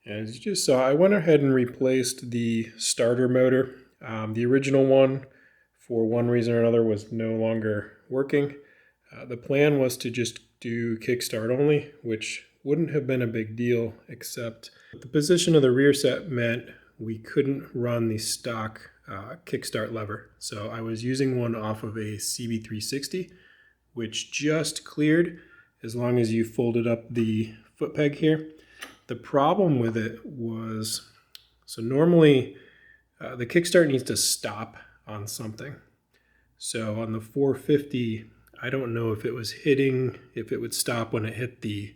As you just saw, I went ahead and replaced the starter motor. The original one, for one reason or another, was no longer working. The plan was to just do kickstart only, which wouldn't have been a big deal, except the position of the rear set meant we couldn't run the stock kickstart lever. So I was using one off of a CB350, which just cleared as long as you folded up the foot peg here. The problem with it was, so normally the kickstart needs to stop on something. So on the 450, I don't know if it was hitting, if it would stop when it hit the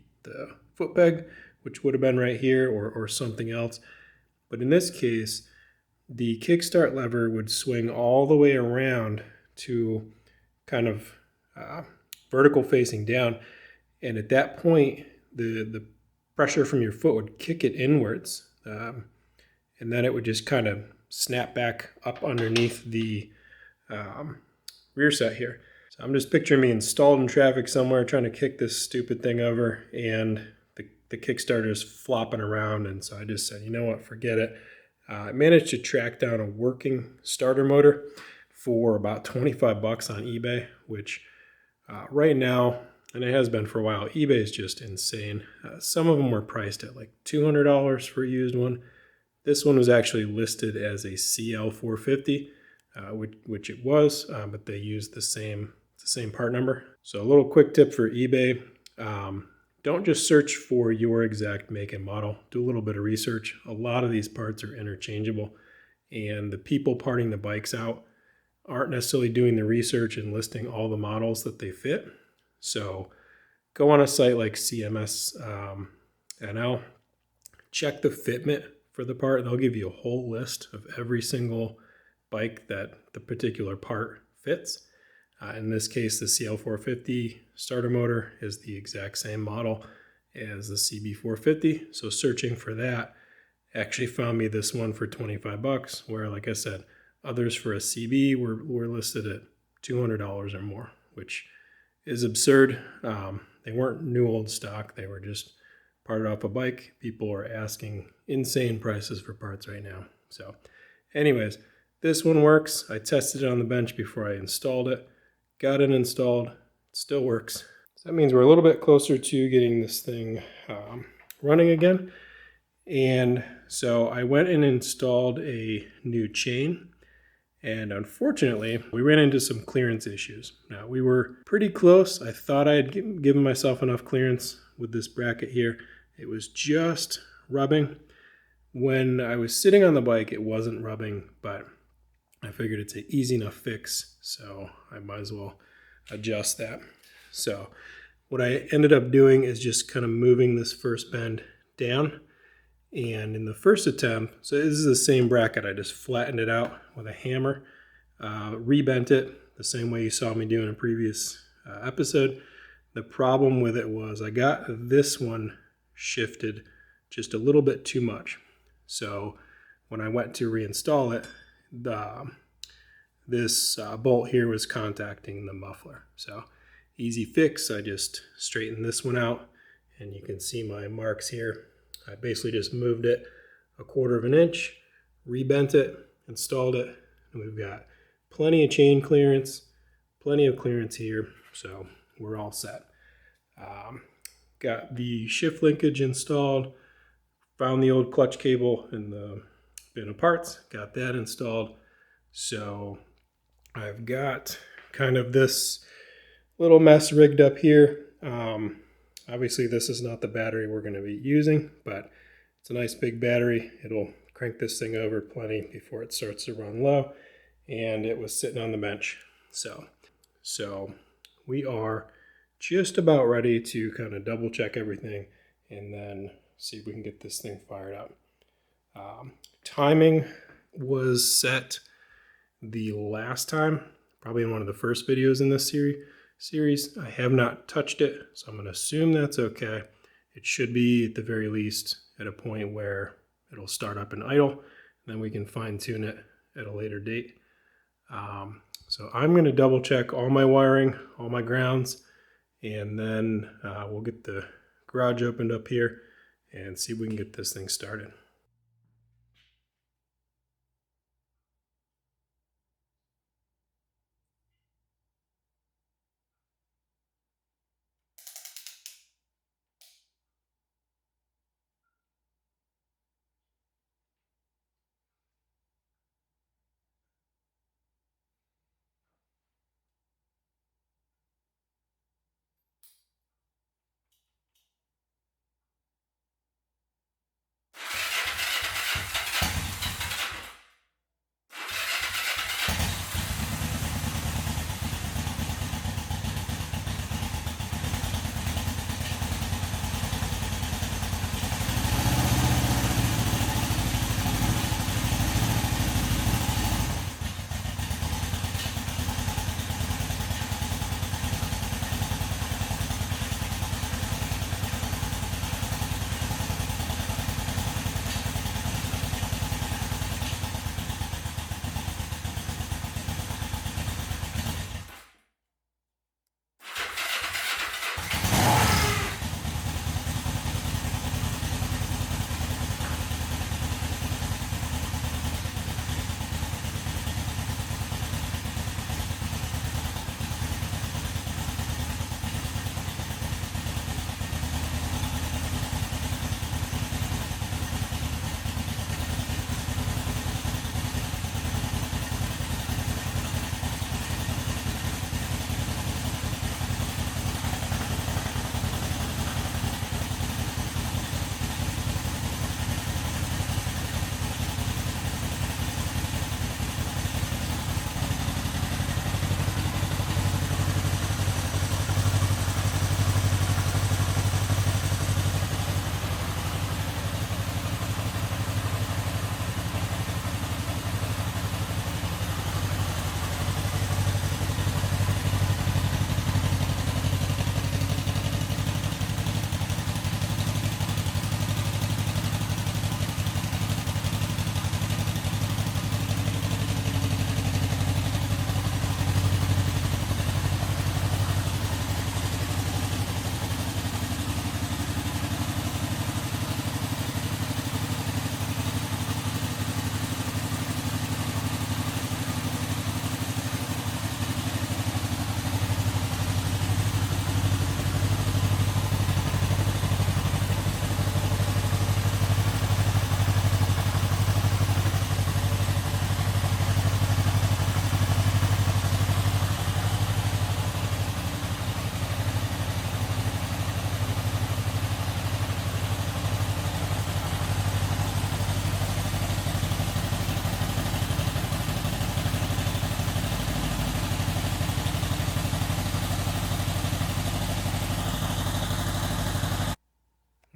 foot peg, which would have been right here, or something else. But in this case, the kickstart lever would swing all the way around to kind of vertical facing down. And at that point, the pressure from your foot would kick it inwards. And then it would just kind of snap back up underneath the rear set here. So I'm just picturing me installed in traffic somewhere trying to kick this stupid thing over, and the Kickstarter is flopping around. And so I just said, you know what, forget it. I managed to track down a working starter motor for about 25 bucks on eBay, which right now, and it has been for a while, eBay is just insane. Some of them were priced at like $200 for a used one. This one was actually listed as a CL450, which it was, but they used the same part number. So a little quick tip for eBay. Don't just search for your exact make and model. Do a little bit of research. A lot of these parts are interchangeable, and the people parting the bikes out aren't necessarily doing the research and listing all the models that they fit. So go on a site like CMS NL, check the fitment for the part. They'll give you a whole list of every single bike that the particular part fits. In this case, the CL450 starter motor is the exact same model as the CB450. So searching for that actually found me this one for 25 bucks, where, like I said, others for a CB were listed at $200 or more, which is absurd. They weren't new old stock. They were just parted off a bike. People are asking insane prices for parts right now. So anyways, this one works. I tested it on the bench before I installed it. Got it installed. It still works. So that means we're a little bit closer to getting this thing running again. And so I went and installed a new chain. And unfortunately, we ran into some clearance issues. Now, we were pretty close. I thought I had given myself enough clearance with this bracket here. It was just rubbing. When I was sitting on the bike, it wasn't rubbing, but I figured it's an easy enough fix, so I might as well adjust that. So what I ended up doing is just kind of moving this first bend down. And in the first attempt, so this is the same bracket, I just flattened it out with a hammer, rebent it the same way you saw me do in a previous episode. The problem with it was I got this one shifted just a little bit too much. So when I went to reinstall it, this bolt here was contacting the muffler. So easy fix, I just straightened this one out, and you can see my marks here. I basically just moved it 1/4 of an inch, rebent it, installed it, and we've got plenty of chain clearance, plenty of clearance here, so we're all set. Got the shift linkage installed, found the old clutch cable in the bin of parts, got that installed. So I've got kind of this little mess rigged up here. Obviously this is not the battery we're going to be using, but it's a nice big battery. It'll crank this thing over plenty before it starts to run low, and it was sitting on the bench. So we are just about ready to kind of double check everything and then see if we can get this thing fired up. Timing was set the last time, probably in one of the first videos in this series. I have not touched it, so I'm going to assume that's okay. It should be at the very least at a point where it'll start up and idle, and then we can fine tune it at a later date. So I'm going to double check all my wiring, all my grounds, and then we'll get the garage opened up here and see if we can get this thing started.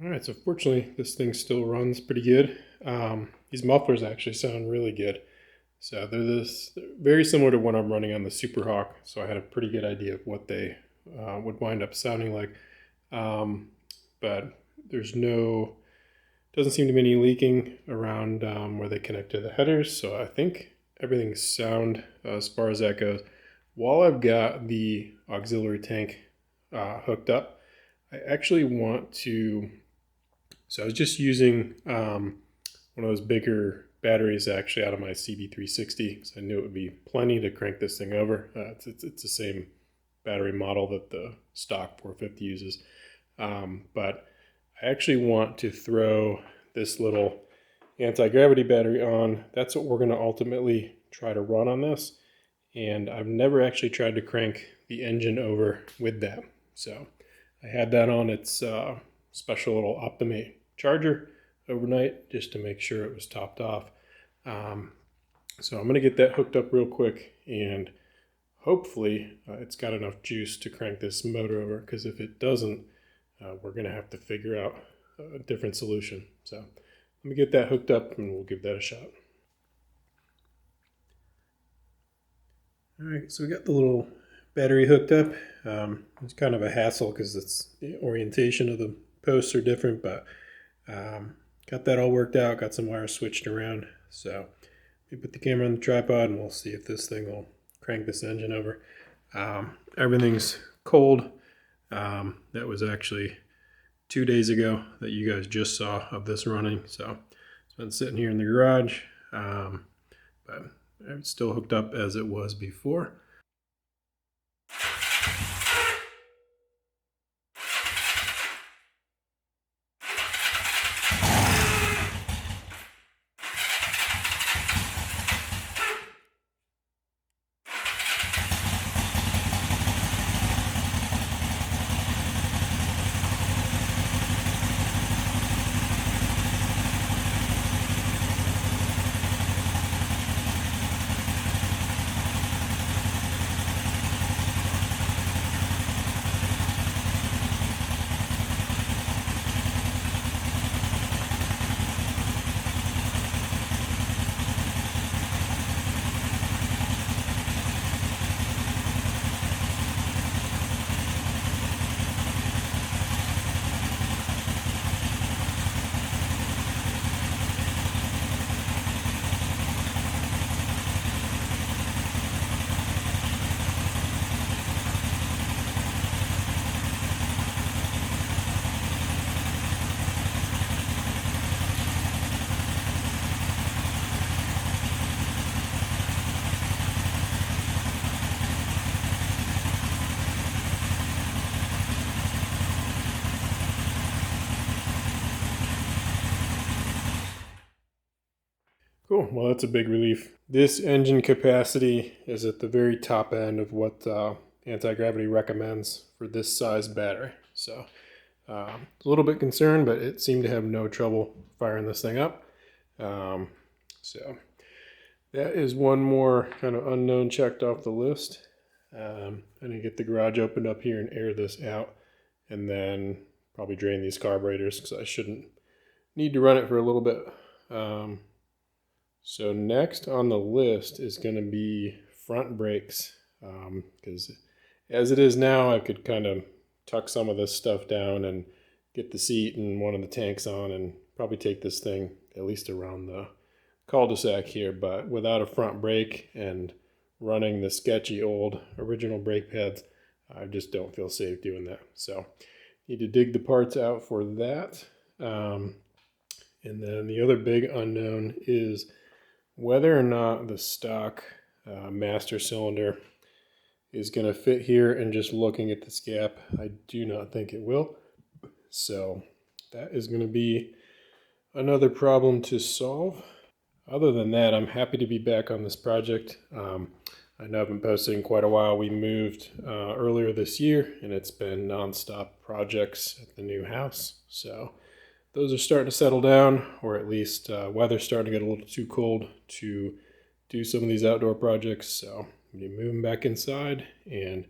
All right, so fortunately this thing still runs pretty good. These mufflers actually sound really good. So they're very similar to what I'm running on the Super Hawk, so I had a pretty good idea of what they would wind up sounding like. But doesn't seem to be any leaking around where they connect to the headers, so I think everything's sound as far as that goes. While I've got the auxiliary tank hooked up, I actually want to, so I was just using one of those bigger batteries actually out of my CB360 because I knew it would be plenty to crank this thing over. It's the same battery model that the stock 450 uses. But I actually want to throw this little anti-gravity battery on. That's what we're going to ultimately try to run on this. And I've never actually tried to crank the engine over with that. So I had that on its special little Optimate charger overnight just to make sure it was topped off. So I'm going to get that hooked up real quick, and hopefully it's got enough juice to crank this motor over, because if it doesn't, we're going to have to figure out a different solution. So let me get that hooked up and we'll give that a shot. All right, so we got the little battery hooked up. It's kind of a hassle because the orientation of the posts are different, but got that all worked out, got some wires switched around. So we put the camera on the tripod and we'll see if this thing will crank this engine over. Everything's cold. That was actually 2 days ago that you guys just saw of this running. So it's been sitting here in the garage, but it's still hooked up as it was before. Cool, well that's a big relief. This engine capacity is at the very top end of what anti-gravity recommends for this size battery. So a little bit concerned, but it seemed to have no trouble firing this thing up. So that is one more kind of unknown checked off the list. I need to get the garage opened up here and air this out, and then probably drain these carburetors because I shouldn't need to run it for a little bit. So next on the list is going to be front brakes, because as it is now, I could kind of tuck some of this stuff down and get the seat and one of the tanks on and probably take this thing at least around the cul-de-sac here. But without a front brake and running the sketchy old original brake pads, I just don't feel safe doing that. So need to dig the parts out for that. And then the other big unknown is whether or not the stock master cylinder is going to fit here. And just looking at this gap, I do not think it will. So that is going to be another problem to solve. Other than that, I'm happy to be back on this project. I know I've been posting quite a while. We moved earlier this year, and it's been nonstop projects at the new house. So those are starting to settle down, or at least weather's starting to get a little too cold to do some of these outdoor projects. So I'm gonna be moving back inside and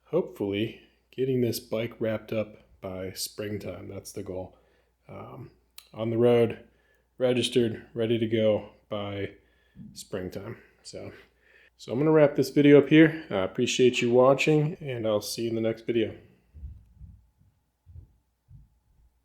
hopefully getting this bike wrapped up by springtime. That's the goal. On the road, registered, ready to go by springtime. So I'm gonna wrap this video up here. I appreciate you watching, and I'll see you in the next video.